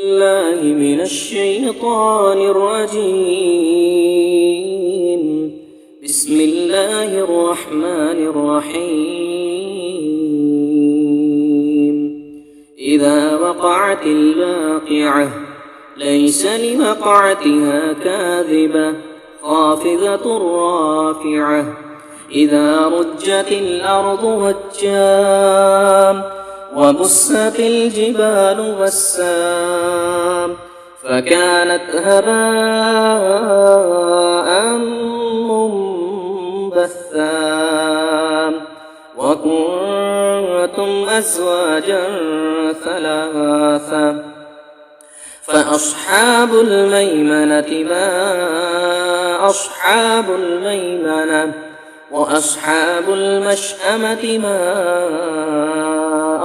بالله من الشيطان الرجيم. بسم الله الرحمن الرحيم. إذا وقعت الواقعة ليس لوقعتها كاذبة خافضة رافعة. إذا رجت الأرض رجا وبست الجبال بسا فكانت هباء منبثا وكنتم أزواجا ثلاثا فأصحاب الميمنة ما أصحاب الميمنة وأصحاب المشأمة ما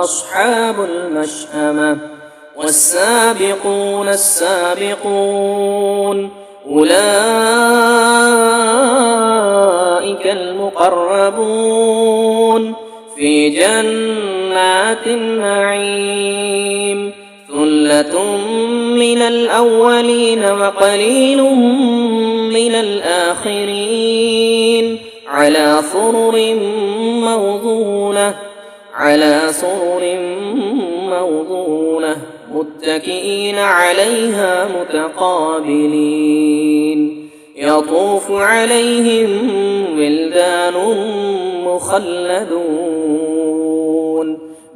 أصحاب المشأمة والسابقون السابقون أولئك المقربون في جنات النعيم. ثلة من الأولين وقليل من الآخرين على سرر موضونة متكئين عليها متقابلين. يطوف عليهم ولدان مخلدون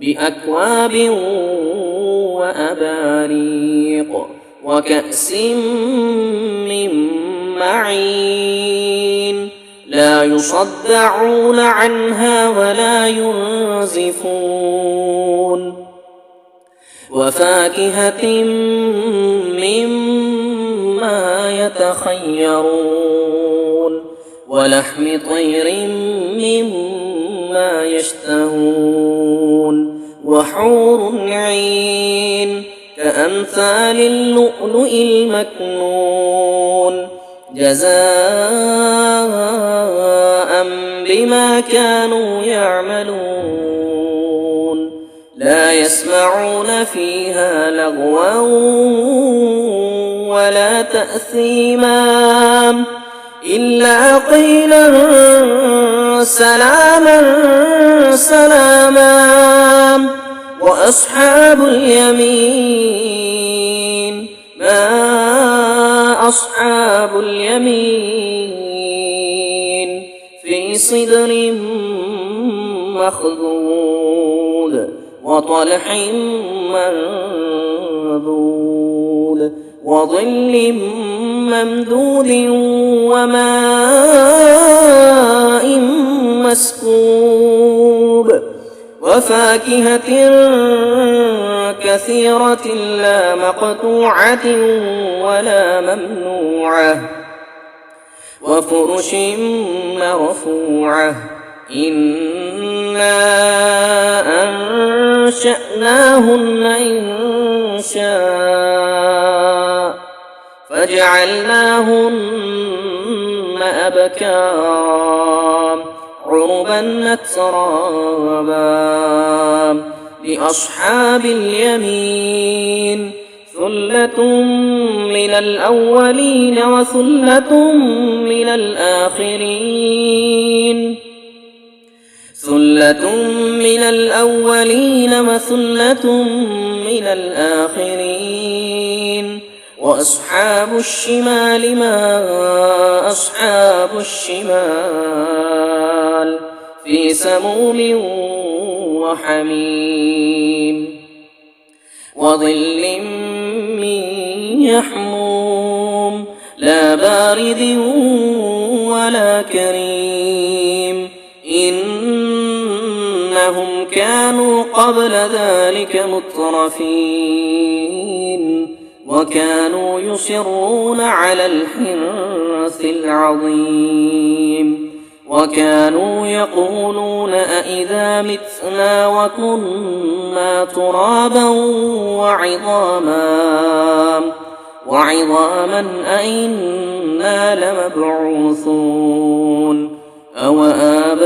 بأكواب وأباريق وكأس من معين لا يصدعون عنها ولا ينزفون. وفاكهة مما يتخيرون ولحم طير مما يشتهون وحور عين كأمثال اللؤلؤ المكنون جزاء بما كانوا يعملون. لا يسمعون فيها لغوا ولا تأثيما إلا قيلا سلاما سلاما. وأصحاب اليمين ما أصحاب اليمين في صدر مخضود وطلح منضود وظل ممدود وماء مسكوب وفاكهة كثيرة لا مقطوعة ولا ممنوعة وفرش مرفوعة. إنا أنشأناهن إنشاء فجعلناهن أبكارا عربا أترابا. لأصحاب اليمين ثلة من الأولين وثلة من الآخرين ثلة من الأولين وثلة من الآخرين. وأصحاب الشمال ما أصحاب الشمال في سموم وحميم وظل من يحموم لا بارد ولا كريم. إنهم كانوا قبل ذلك مترفين وكانوا يصرون على الحنث العظيم وكانوا يقولون أئذا متنا وكنا ترابا وعظاما أئنا لمبعوثون أو آباؤنا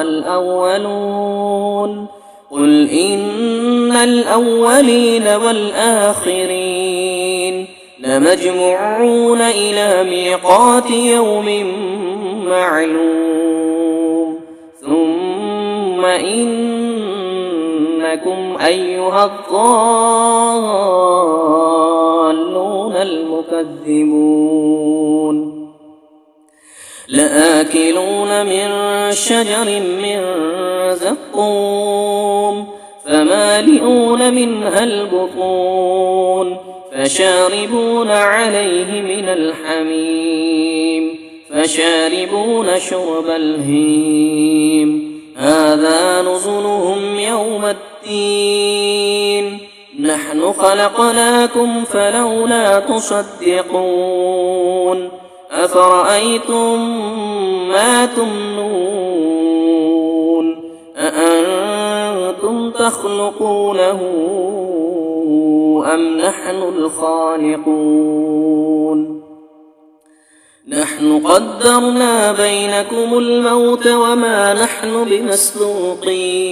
الأولون. قل إن الأولين والآخرين لمجموعون إلى ميقات يوم معلوم ثم إنكم أيها الضالون المكذبون لآكلون من شجر من زقوم فمالئون منها البطون فشاربون عليه من الحميم فشاربون شرب الهيم هذا نزلهم يوم الدين نحن خلقناكم فلولا تصدقون أفرأيتم ما تمنون أأنتم تخلقونه أم نحن الخالقون نحن قدرنا بينكم الموت وما نحن بمسبوقين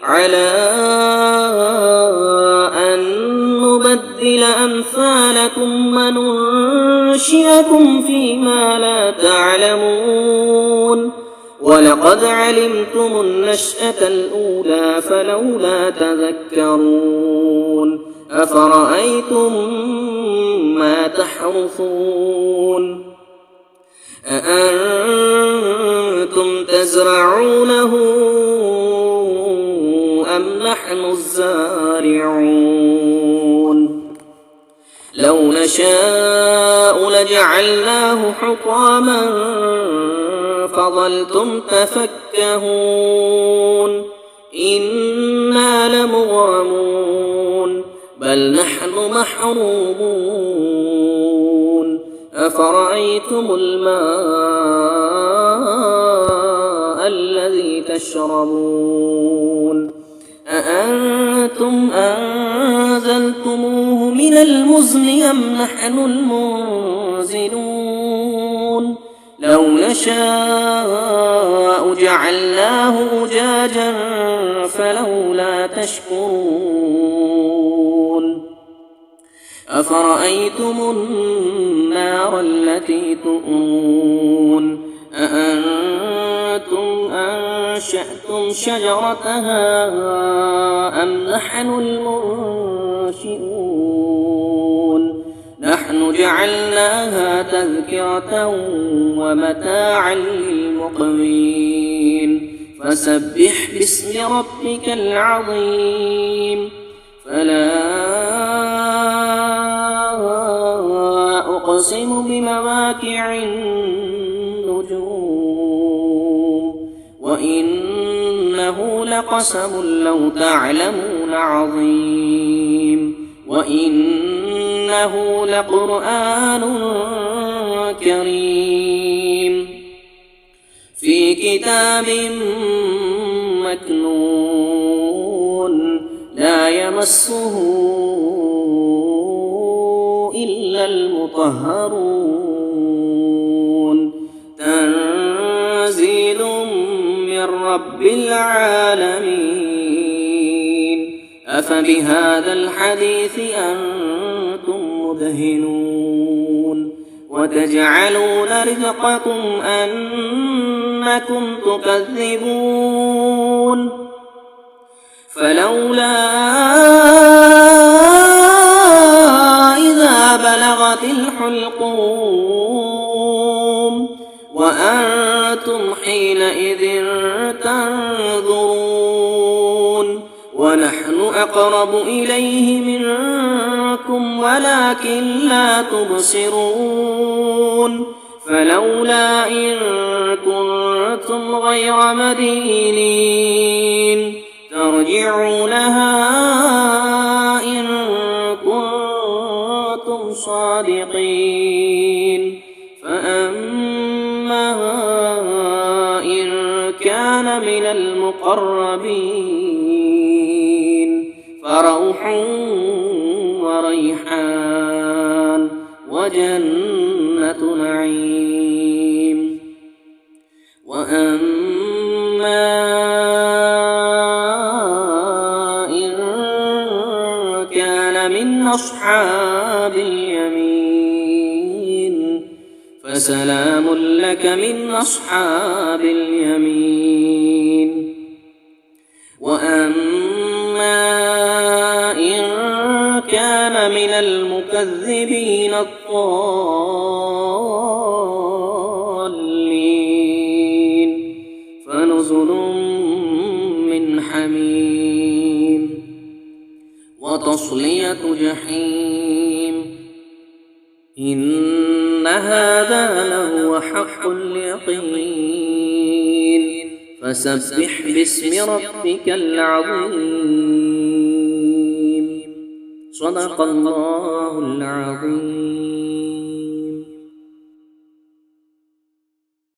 على أن نبدل أمثالكم وننشئكم فيما لا تعلمون ولقد علمتم النشأة الأولى فلولا تذكرون أفرأيتم ما تحرثون أأنتم تزرعونه أم نحن الزارعون لو نشاء لجعلناه حطاما فظلتم تفكهون إنا لمغرمون بل نحن محرومون أفرأيتم الماء الذي تشربون أأنتم أنزلتموه من المزن أم نحن المنزلون لو نشاء جعلناه أجاجا فلولا تشكرون أفرأيتم النار التي تؤرون أأنتم أنشأتم شجرتها أم نحن المنشئون نحن جعلناها تذكرة ومتاعا للمقوين فسبح باسم ربك العظيم فلا أقسم بمواقع النجوم وإنه لقسم لو تعلمون عظيم وإنه لقرآن كريم في كتاب مكنون لا يمسه إلا المطهرون تنزيل من رب العالمين أفبهذا الحديث أنتم مدهنون وتجعلون رزقكم أنكم تكذبون فلولا إذا بلغت الحلقوم وأنتم حينئذ تنظرون ونحن أقرب إليه منكم ولكن لا تبصرون فلولا إن كنتم غير مدينين ترجعونها إن كنتم صادقين فأما إن كان من المقربين فروح وريحان وجنة نعيم وأما إن كان من أصحاب اليمين فسلام لك من أصحاب اليمين. وأما إن كان من المكذبين الضالين فنزل من حميم وتصلية جحيم. إن هذا لهو حق اليقين فسبح باسم ربك العظيم. صدق الله العظيم.